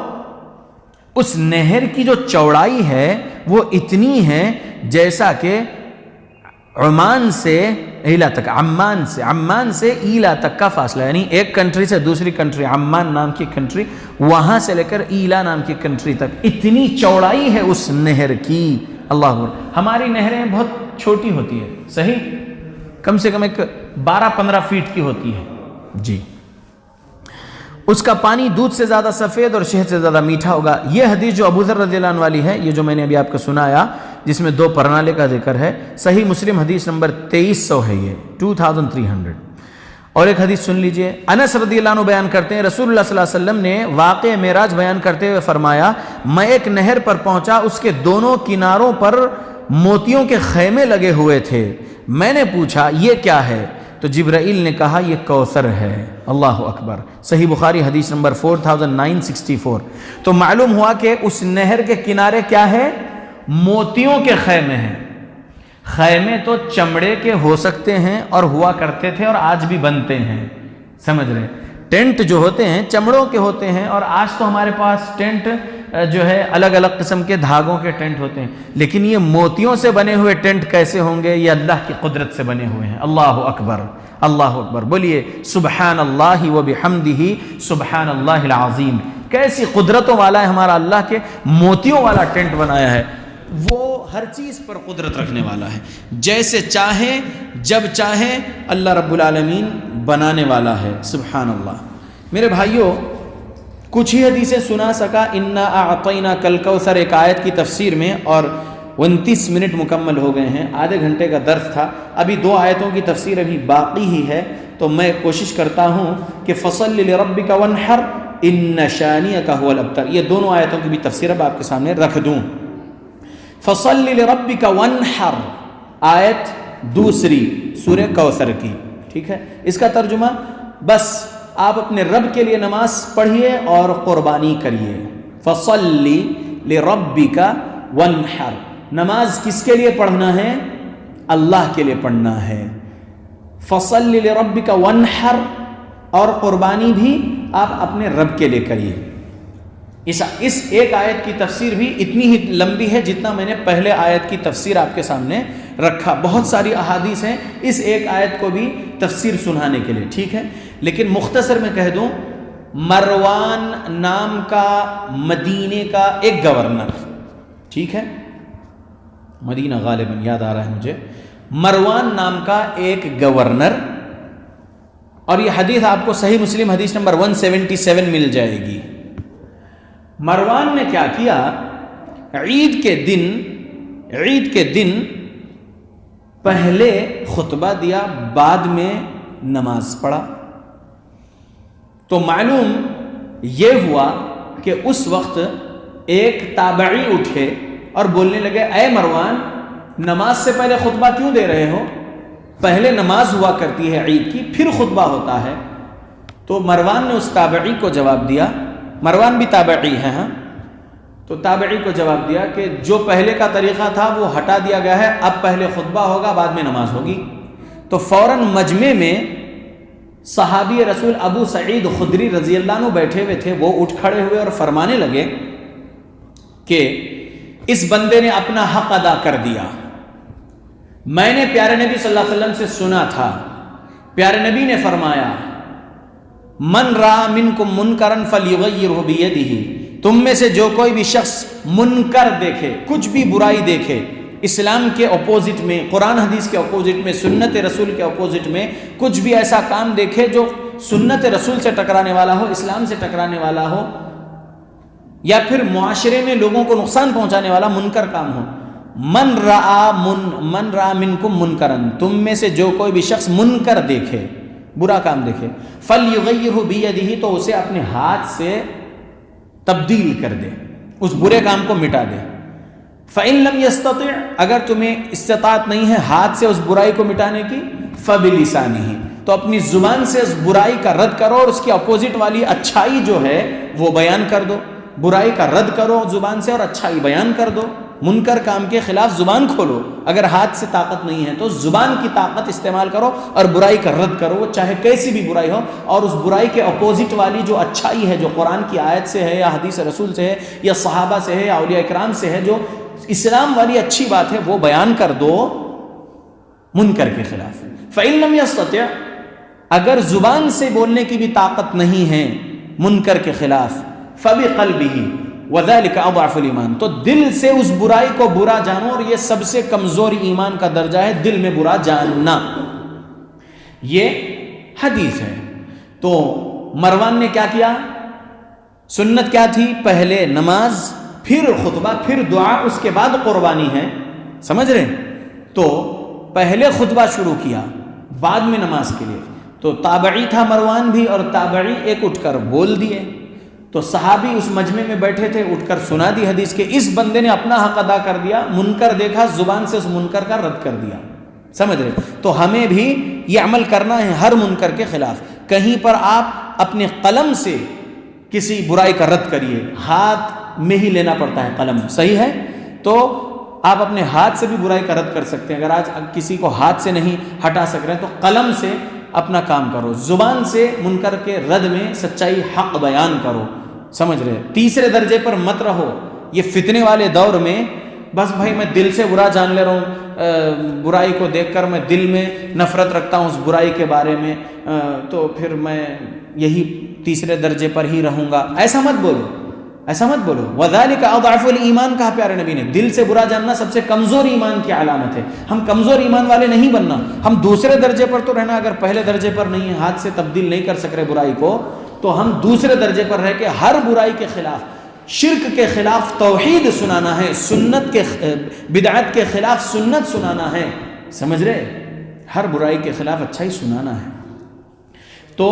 اس نہر کی جو چوڑائی ہے وہ اتنی ہے جیسا کہ عمان سے ایلا تک، عمان سے ایلا تک کا فاصلہ، یعنی ایک کنٹری سے دوسری کنٹری، عمان نام کی کنٹری، وہاں سے لے کر ایلا نام کی کنٹری تک اتنی چوڑائی ہے اس نہر کی۔ اللہ اکبر۔ ہماری نہریں بہت چھوٹی ہوتی ہے، صحیح، کم سے کم ایک 12-15 فیٹ کی ہوتی ہے جی۔ اس کا پانی دودھ سے زیادہ سفید اور شہد سے زیادہ میٹھا ہوگا۔ یہ حدیث جو ابو ذر رضی اللہ عنہ والی ہے، یہ جو میں نے ابھی آپ کو سنایا، جس میں 2 پرنالے کا ذکر ہے، صحیح مسلم حدیث نمبر 2300 ہے، یہ 2300۔ اور ایک حدیث سن لیجئے، انس رضی اللہ عنہ بیان کرتے ہیں رسول اللہ صلی اللہ علیہ وسلم نے واقع معراج بیان کرتے ہوئے فرمایا، میں ایک نہر پر پہنچا، اس کے دونوں کناروں پر موتیوں کے خیمے لگے ہوئے تھے۔ میں نے پوچھا یہ کیا ہے؟ تو جبرائیل نے کہا یہ کوثر ہے۔ اللہ اکبر۔ صحیح بخاری حدیث نمبر 4964۔ تو معلوم ہوا کہ اس نہر کے کنارے کیا ہے؟ موتیوں کے خیمے ہیں۔ خیمے تو چمڑے کے ہو سکتے ہیں اور ہوا کرتے تھے اور آج بھی بنتے ہیں، سمجھ رہے؟ ٹینٹ جو ہوتے ہیں چمڑوں کے ہوتے ہیں، اور آج تو ہمارے پاس ٹینٹ جو ہے الگ الگ قسم کے دھاگوں کے ٹینٹ ہوتے ہیں، لیکن یہ موتیوں سے بنے ہوئے ٹینٹ کیسے ہوں گے؟ یہ اللہ کی قدرت سے بنے ہوئے ہیں۔ اللہ اکبر، اللہ اکبر، بولیے سبحان اللہ و بحمدہ سبحان اللہ العظیم۔ کیسی قدرتوں والا ہے ہمارا اللہ، کے موتیوں والا ٹینٹ بنایا ہے۔ وہ ہر چیز پر قدرت رکھنے والا ہے، جیسے چاہے جب چاہے اللہ رب العالمین بنانے والا ہے، سبحان اللہ۔ میرے بھائیوں، کچھ ہی حدیثیں سنا سکا، انا اعطیناک الکوثر ایک آیت کی تفسیر میں، اور 29 منٹ مکمل ہو گئے ہیں، آدھے گھنٹے کا درس تھا۔ ابھی 2 آیتوں کی تفسیر ابھی باقی ہی ہے، تو میں کوشش کرتا ہوں کہ فصل لربک وانحر ان شانئک هو الابتر، یہ دونوں آیتوں کی بھی تفسیر اب آپ کے سامنے رکھ دوں۔ فصل لربک وانحر آیت دوسری سورہ کوثر کی، ٹھیک ہے، اس کا ترجمہ بس آپ اپنے رب کے لیے نماز پڑھیے اور قربانی کریے۔ فصل لربک وانحر، نماز کس کے لیے پڑھنا ہے؟ اللہ کے لیے پڑھنا ہے۔ فصل لربک وانحر، اور قربانی بھی آپ اپنے رب کے لیے کریے۔ اس ایک آیت کی تفسیر بھی اتنی ہی لمبی ہے جتنا میں نے پہلے آیت کی تفسیر آپ کے سامنے رکھا، بہت ساری احادیث ہیں اس ایک آیت کو بھی تفسیر سنانے کے لیے، ٹھیک ہے، لیکن مختصر میں کہہ دوں، مروان نام کا مدینے کا ایک گورنر، ٹھیک ہے، مدینہ غالباً یاد آ رہا ہے مجھے، مروان نام کا ایک گورنر، اور یہ حدیث آپ کو صحیح مسلم حدیث نمبر 177 مل جائے گی۔ مروان نے کیا کیا؟ عید کے دن پہلے خطبہ دیا، بعد میں نماز پڑھا۔ تو معلوم یہ ہوا کہ اس وقت ایک تابعی اٹھے اور بولنے لگے، اے مروان، نماز سے پہلے خطبہ کیوں دے رہے ہو؟ پہلے نماز ہوا کرتی ہے عید کی، پھر خطبہ ہوتا ہے۔ تو مروان نے اس تابعی کو جواب دیا، مروان بھی تابعی ہے، ہاں، تو تابعی کو جواب دیا کہ جو پہلے کا طریقہ تھا وہ ہٹا دیا گیا ہے، اب پہلے خطبہ ہوگا بعد میں نماز ہوگی۔ تو فوراً مجمع میں صحابی رسول ابو سعید خدری رضی اللہ عنہ بیٹھے ہوئے تھے، وہ اٹھ کھڑے ہوئے اور فرمانے لگے کہ اس بندے نے اپنا حق ادا کر دیا۔ میں نے پیارے نبی صلی اللہ علیہ وسلم سے سنا تھا، پیارے نبی نے فرمایا، من رأى منکم منکرا فلیغیرہ بیدہ، تم میں سے جو کوئی بھی شخص منکر دیکھے، کچھ بھی برائی دیکھے، اسلام کے اپوزٹ میں، قرآن حدیث کے اپوزٹ میں، سنت رسول کے اپوزٹ میں کچھ بھی ایسا کام دیکھے جو سنت رسول سے ٹکرانے والا ہو، اسلام سے ٹکرانے والا ہو، یا پھر معاشرے میں لوگوں کو نقصان پہنچانے والا منکر کام ہو، من رأى منکم منکرا، تم میں سے جو کوئی بھی شخص منکر دیکھے، برا کام دیکھے، فلیغیرہ بیدہ، تو اسے اپنے ہاتھ سے تبدیل کر دے، اس برے کام کو مٹا دے۔ فإن لم يستطع، اگر تمہیں استطاعت نہیں ہے ہاتھ سے اس برائی کو مٹانے کی، فبلسانہ، تو اپنی زبان سے اس برائی کا رد کرو اور اس کی اپوزٹ والی اچھائی جو ہے وہ بیان کر دو، برائی کا رد کرو زبان سے اور اچھائی بیان کر دو، منکر کام کے خلاف زبان کھولو، اگر ہاتھ سے طاقت نہیں ہے تو زبان کی طاقت استعمال کرو اور برائی کا رد کرو، وہ چاہے کیسی بھی برائی ہو، اور اس برائی کے اپوزٹ والی جو اچھائی ہے، جو قرآن کی آیت سے ہے یا حدیث رسول سے ہے یا صحابہ سے ہے یا اولیاء اکرام سے ہے، جو اسلام والی اچھی بات ہے وہ بیان کر دو منکر کے خلاف۔ فإن لم يستطع، اگر زبان سے بولنے کی بھی طاقت نہیں ہے منکر کے خلاف، فبقلبہ وذلك اضعف الایمان، تو دل سے اس برائی کو برا جانو، اور یہ سب سے کمزور ایمان کا درجہ ہے، دل میں برا جاننا۔ یہ حدیث ہے۔ تو مروان نے کیا کیا؟ سنت کیا تھی؟ پہلے نماز، پھر خطبہ، پھر دعا، اس کے بعد قربانی ہے، سمجھ رہے ہیں؟ تو پہلے خطبہ شروع کیا، بعد میں نماز کے لیے۔ تو تابعی تھا مروان بھی، اور تابعی ایک اٹھ کر بول دیے، تو صحابی اس مجمع میں بیٹھے تھے، اٹھ کر سنا دی حدیث کہ اس بندے نے اپنا حق ادا کر دیا، منکر دیکھا، زبان سے اس منکر کا رد کر دیا، سمجھ رہے؟ تو ہمیں بھی یہ عمل کرنا ہے ہر منکر کے خلاف۔ کہیں پر آپ اپنے قلم سے کسی برائی کا رد کریے، ہاتھ میں ہی لینا پڑتا ہے قلم، صحیح ہے؟ تو آپ اپنے ہاتھ سے بھی برائی کا رد کر سکتے ہیں۔ اگر آج کسی کو ہاتھ سے نہیں ہٹا سک رہے تو قلم سے اپنا کام کرو، زبان سے منکر کے رد میں سچائی حق بیان کرو، سمجھ رہے؟ تیسرے درجے پر مت رہو، یہ فتنے والے دور میں بس بھائی میں دل سے برا جان لے رہا ہوں، برائی کو دیکھ کر میں دل میں نفرت رکھتا ہوں اس برائی کے بارے میں، تو پھر میں یہی تیسرے درجے پر ہی رہوں گا، ایسا مت بولو، ایسا مت بولو۔ وَذَلِكَ أَضْعَفُ الْإِيمَانِ، کہا پیارے نبی نے، دل سے برا جاننا سب سے کمزور ایمان کی علامت ہے۔ ہم کمزور ایمان والے نہیں بننا، ہم دوسرے درجے پر تو رہنا، اگر پہلے درجے پر نہیں ہے، ہاتھ سے تبدیل نہیں کر سک رہے برائی کو، تو ہم دوسرے درجے پر رہ کے ہر برائی کے خلاف، شرک کے خلاف توحید سنانا ہے، سنت کے بدعت کے خلاف سنت سنانا ہے، سمجھ رہے؟ ہر برائی کے خلاف اچھائی سنانا ہے۔ تو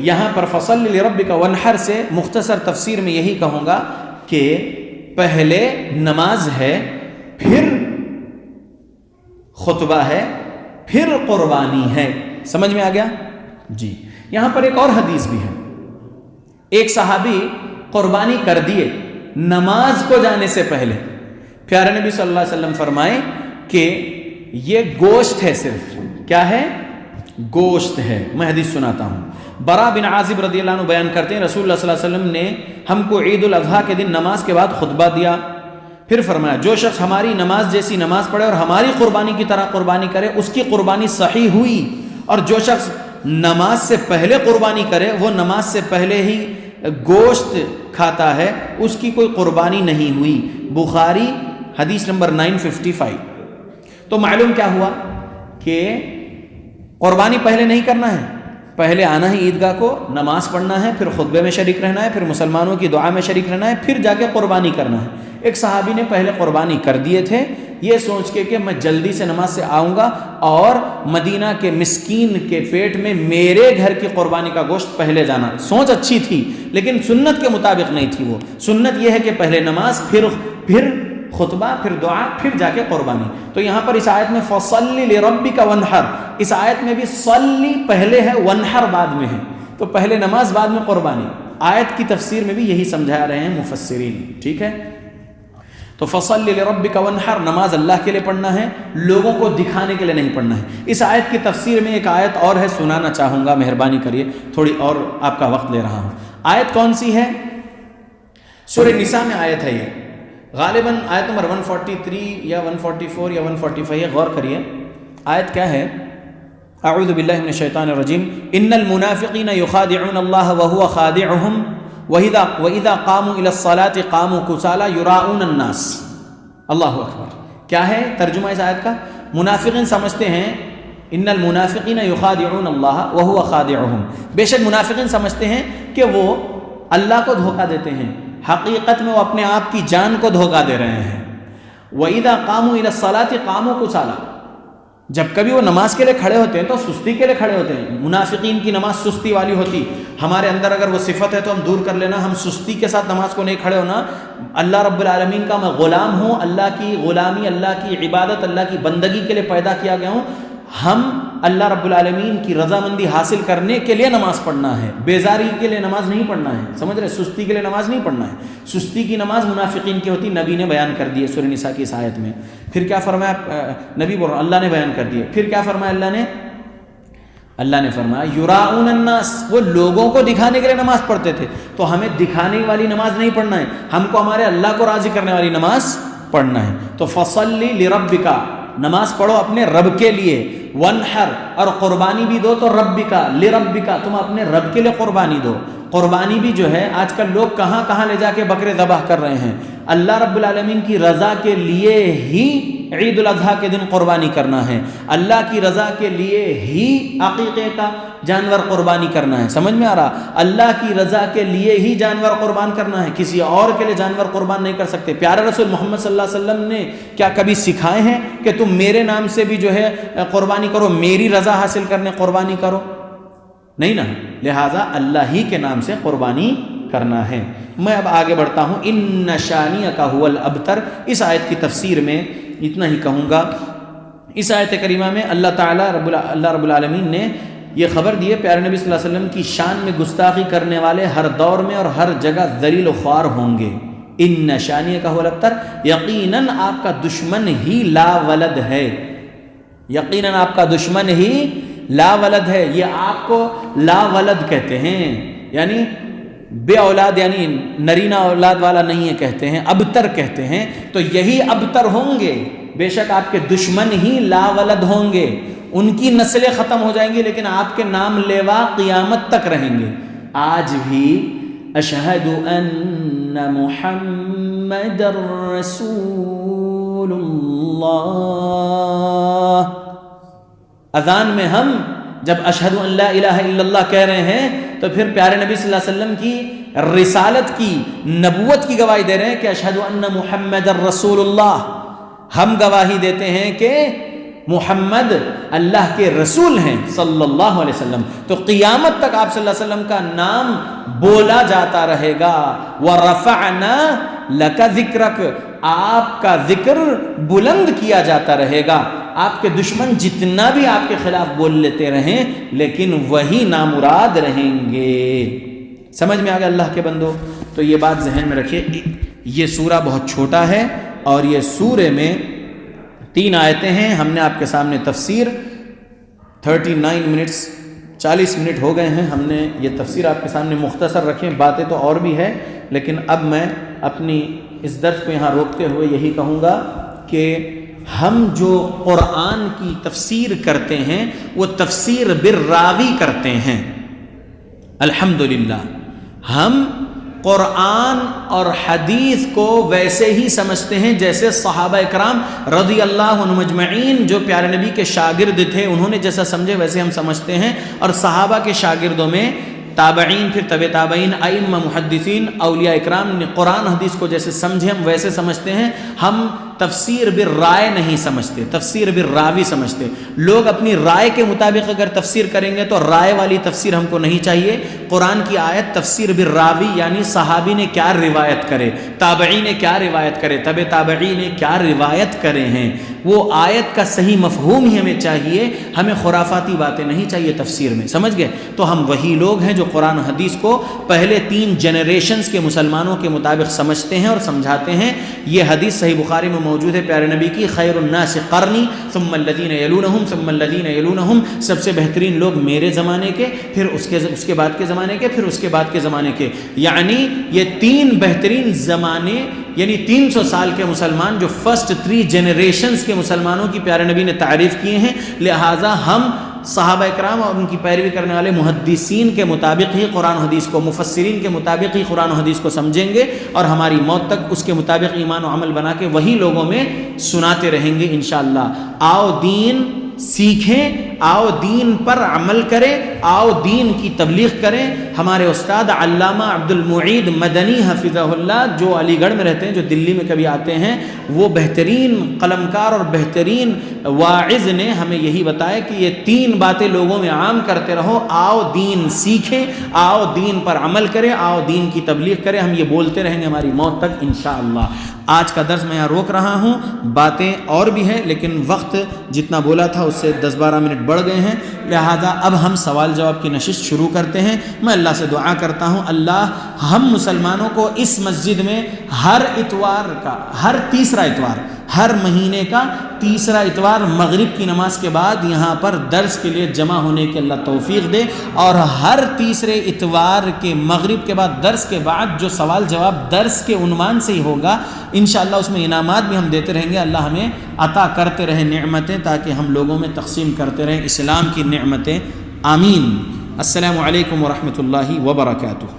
یہاں پر فصل لربک وانحر سے مختصر تفسیر میں یہی کہوں گا کہ پہلے نماز ہے، پھر خطبہ ہے، پھر قربانی ہے. سمجھ میں آ گیا جی. یہاں پر ایک اور حدیث بھی ہے. ایک صحابی قربانی کر دیے نماز کو جانے سے پہلے. پیارے نبی صلی اللہ علیہ وسلم فرمائے کہ یہ گوشت ہے، صرف کیا ہے؟ گوشت ہے. میں حدیث سناتا ہوں. برا بن عازب رضی اللہ عنہ بیان کرتے ہیں رسول اللہ صلی اللہ علیہ وسلم نے ہم کو عید الاضحیٰ کے دن نماز کے بعد خطبہ دیا. پھر فرمایا جو شخص ہماری نماز جیسی نماز پڑھے اور ہماری قربانی کی طرح قربانی کرے اس کی قربانی صحیح ہوئی، اور جو شخص نماز سے پہلے قربانی کرے وہ نماز سے پہلے ہی گوشت کھاتا ہے، اس کی کوئی قربانی نہیں ہوئی. بخاری حدیث نمبر 955. تو معلوم کیا ہوا کہ قربانی پہلے نہیں کرنا ہے، پہلے آنا ہے عیدگاہ کو، نماز پڑھنا ہے، پھر خطبے میں شریک رہنا ہے، پھر مسلمانوں کی دعا میں شریک رہنا ہے، پھر جا کے قربانی کرنا ہے. ایک صحابی نے پہلے قربانی کر دیے تھے یہ سوچ کے کہ میں جلدی سے نماز سے آؤں گا اور مدینہ کے مسکین کے پیٹ میں میرے گھر کی قربانی کا گوشت پہلے جانا. سوچ اچھی تھی لیکن سنت کے مطابق نہیں تھی. وہ سنت یہ ہے کہ پہلے نماز، پھر خطبہ، پھر دعا، پھر جا کے قربانی. تو یہاں پر اس آیت میں فَصَلِّ لِرَبِّكَ وَانْحَرْ، اس آیت میں بھی صلی پہلے ہے، وانحر بعد میں ہے. تو پہلے نماز بعد میں قربانی. آیت کی تفسیر میں بھی یہی سمجھا رہے ہیں مفسرین. ٹھیک ہے. تو فَصَلِّ لِرَبِّكَ وَانْحَرْ، نماز اللہ کے لیے پڑھنا ہے، لوگوں کو دکھانے کے لیے نہیں پڑھنا ہے. اس آیت کی تفسیر میں ایک آیت اور ہے، سنانا چاہوں گا، مہربانی کریے، تھوڑی اور آپ کا وقت لے رہا ہوں. آیت کون سی ہے؟ سورہ نساء میں آیت ہے. یہ غالباً آیت نمبر 143 یا 144 یا 145 ہے. غور کریے آیت کیا ہے. اعوذ باللہ من الشیطان الرجیم. ان المنافقین یخادعون اللہ وهو خادعهم وَإِذَا قَامُوا إِلَى الصَّلَاةِ قَامُوا كُسَالَىٰ يُرَاءُونَ النَّاسِ. اللہ اکبر. کیا ہے ترجمہ اس آیت کا؟ منافقین سمجھتے ہیں ان المنافقین یخادعون اللہ وهو خادعهم، بے شک منافقین سمجھتے ہیں کہ وہ اللہ کو دھوکہ دیتے ہیں، حقیقت میں وہ اپنے آپ کی جان کو دھوکہ دے رہے ہیں. وَإِذَا قَامُوا إِلَى الصَّلَاةِ قَامُوا كُسَالَىٰ، جب کبھی وہ نماز کے لیے کھڑے ہوتے ہیں تو سستی کے لیے کھڑے ہوتے ہیں. منافقین کی نماز سستی والی ہوتی. ہمارے اندر اگر وہ صفت ہے تو ہم دور کر لینا، ہم سستی کے ساتھ نماز کو نہیں کھڑے ہونا. اللہ رب العالمین کا میں غلام ہوں، اللہ کی غلامی، اللہ کی عبادت، اللہ کی بندگی کے لیے پیدا کیا گیا ہوں. ہم اللہ رب العالمین کی رضامندی حاصل کرنے کے لیے نماز پڑھنا ہے، بیزاری کے لیے نماز نہیں پڑھنا ہے. سمجھ رہے؟ سستی کے لیے نماز نہیں پڑھنا ہے. سستی کی نماز منافقین کی ہوتی. نبی نے بیان کر دی ہے سورہ نساء کی اس آیت میں. پھر کیا فرمایا نبی بول رہا، اللہ نے بیان کر دیا. پھر کیا فرمایا اللہ نے فرمایا یراؤن الناس، وہ لوگوں کو دکھانے کے لیے نماز پڑھتے تھے. تو ہمیں دکھانے والی نماز نہیں پڑھنا ہے، ہم کو ہمارے اللہ کو راضی کرنے والی نماز پڑھنا ہے. تو فصلی لربک، نماز پڑھو اپنے رب کے لیے. وانحر، اور قربانی بھی دو تو ربکا، لربکا، تم اپنے رب کے لیے قربانی دو. قربانی بھی جو ہے آج کل لوگ کہاں کہاں لے جا کے بکرے ذبح کر رہے ہیں. اللہ رب العالمین کی رضا کے لیے ہی عید الاضحیٰ کے دن قربانی کرنا ہے، اللہ کی رضا کے لیے ہی عقیقے کا جانور قربانی کرنا ہے. سمجھ میں آ رہا؟ اللہ کی رضا کے لیے ہی جانور قربان کرنا ہے، کسی اور کے لیے جانور قربان نہیں کر سکتے. پیارے رسول محمد صلی اللہ علیہ وسلم نے کیا کبھی سکھائے ہیں کہ تم میرے نام سے بھی جو ہے قربانی کرو، میری رضا حاصل کرنے قربانی کرو؟ نہیں نا. لہٰذا اللہ ہی کے نام سے قربانی کرنا ہے. میں اب آگے بڑھتا ہوں. ان شانئک ھو الابتر، اس آیت کی تفسیر میں اتنا ہی کہوں گا. اس آیت کریمہ میں اللہ رب العالمین نے یہ خبر دی ہے پیارے نبی صلی اللہ علیہ وسلم کی شان میں گستاخی کرنے والے ہر دور میں اور ہر جگہ ذلیل و خوار ہوں گے. ان شانئک ھو الابتر، یقیناً آپ کا دشمن ہی لا ولد ہے. یقیناً آپ کا دشمن ہی لا ولد ہے. یہ آپ کو لا ولد کہتے ہیں، یعنی بے اولاد، یعنی نرینہ اولاد والا نہیں ہے کہتے ہیں، ابتر کہتے ہیں. تو یہی ابتر ہوں گے. بے شک آپ کے دشمن ہی لا ولد ہوں گے، ان کی نسلیں ختم ہو جائیں گی لیکن آپ کے نام لیوا قیامت تک رہیں گے. آج بھی اشہد ان محمد رسول اللہ، اذان میں ہم جب اشہد ان لا الہ الا اللہ کہہ رہے ہیں تو پھر پیارے نبی صلی اللہ علیہ وسلم کی رسالت کی، نبوت کی گواہی دے رہے ہیں کہ اشہد ان محمد رسول اللہ. ہم گواہی دیتے ہیں کہ محمد اللہ کے رسول ہیں صلی اللہ علیہ وسلم، تو قیامت تک آپ صلی اللہ علیہ وسلم کا نام بولا جاتا رہے گا۔ وَرَفَعْنَا لَكَ ذِكْرَكَ، آپ کا ذکر بلند کیا جاتا رہے گا۔ آپ کے دشمن جتنا بھی آپ کے خلاف بول لیتے رہیں لیکن وہی نامراد رہیں گے۔ سمجھ میں آ گیا اللہ کے بندو؟ تو یہ بات ذہن میں رکھیے، یہ سورہ بہت چھوٹا ہے اور یہ سورے میں 3 آیتیں ہیں۔ ہم نے آپ کے سامنے تفسیر 39 منٹس 40 منٹ ہو گئے ہیں، ہم نے یہ تفسیر آپ کے سامنے مختصر رکھیں، باتیں تو اور بھی ہے، لیکن اب میں اپنی اس درس کو یہاں روکتے ہوئے یہی کہوں گا کہ ہم جو قرآن کی تفسیر کرتے ہیں وہ تفسیر بالراوی کرتے ہیں۔ الحمدللہ ہم قرآن اور حدیث کو ویسے ہی سمجھتے ہیں جیسے صحابہ اکرام رضی اللہ عنہم اجمعین جو پیارے نبی کے شاگرد تھے انہوں نے جیسا سمجھے ویسے ہم سمجھتے ہیں، اور صحابہ کے شاگردوں میں تابعین، پھر طب تابعین، ائمہ محدثین، اولیاء اکرام نے قرآن حدیث کو جیسے سمجھے ہم ویسے سمجھتے ہیں۔ ہم تفسیر بالرائے نہیں سمجھتے، تفسیر بالراوی سمجھتے۔ لوگ اپنی رائے کے مطابق اگر تفسیر کریں گے تو رائے والی تفسیر ہم کو نہیں چاہیے۔ قرآن کی آیت تفسیر بالراوی یعنی صحابی نے کیا روایت کرے، تابعی نے کیا روایت کرے، طب تابعی نے کیا روایت کرے ہیں، وہ آیت کا صحیح مفہوم ہی ہمیں چاہیے، ہمیں خرافاتی باتیں نہیں چاہیے تفسیر میں، سمجھ گئے؟ تو ہم وہی لوگ ہیں جو قرآن حدیث کو پہلے 3 جنریشنز کے مسلمانوں کے مطابق سمجھتے ہیں اور سمجھاتے ہیں۔ یہ حدیث صحیح بخاری میں موجود ہے پیارے نبی کی، خیر الناس قرنی ثم الذین یلونہم ثم الذین یلونہم، سب سے بہترین لوگ میرے زمانے کے، پھر اس کے بعد کے زمانے کے، پھر اس کے بعد کے زمانے کے، یعنی یہ 3 بہترین زمانے، یعنی 300 سال کے مسلمان جو فرسٹ 3 جنریشنز کے مسلمانوں کی پیارے نبی نے تعریف کیے ہیں، لہٰذا ہم صحابہ اکرام اور ان کی پیروی کرنے والے محدثین کے مطابق ہی قرآن حدیث کو، مفسرین کے مطابق ہی قرآن حدیث کو سمجھیں گے اور ہماری موت تک اس کے مطابق ایمان و عمل بنا کے وہی لوگوں میں سناتے رہیں گے انشاءاللہ۔ آؤ دین سیکھیں، آؤ دین پر عمل کریں، آؤ دین کی تبلیغ کریں۔ ہمارے استاد علامہ عبد المعید مدنی حفظہ اللہ جو علی گڑھ میں رہتے ہیں، جو دلی میں کبھی آتے ہیں، وہ بہترین قلمکار اور بہترین واعظ نے ہمیں یہی بتایا کہ یہ 3 باتیں لوگوں میں عام کرتے رہو، آؤ دین سیکھیں، آؤ دین پر عمل کریں، آؤ دین کی تبلیغ کریں۔ ہم یہ بولتے رہیں گے ہماری موت تک انشاءاللہ۔ آج کا درس میں یہاں روک رہا ہوں، باتیں اور بھی ہیں لیکن وقت جتنا بولا تھا اس سے 10-12 منٹ بڑھ گئے ہیں، لہذا اب ہم سوال جواب کی نشست شروع کرتے ہیں۔ میں اللہ سے دعا کرتا ہوں اللہ ہم مسلمانوں کو اس مسجد میں ہر اتوار کا، ہر تیسرا اتوار، ہر مہینے کا تیسرا اتوار مغرب کی نماز کے بعد یہاں پر درس کے لیے جمع ہونے کے اللہ توفیق دے، اور ہر تیسرے اتوار کے مغرب کے بعد درس کے بعد جو سوال جواب درس کے عنوان سے ہی ہوگا انشاءاللہ اس میں انعامات بھی ہم دیتے رہیں گے۔ اللہ ہمیں عطا کرتے رہے نعمتیں تاکہ ہم لوگوں میں تقسیم کرتے رہیں اسلام کی نعمتیں، آمین۔ السلام علیکم ورحمۃ اللہ وبرکاتہ۔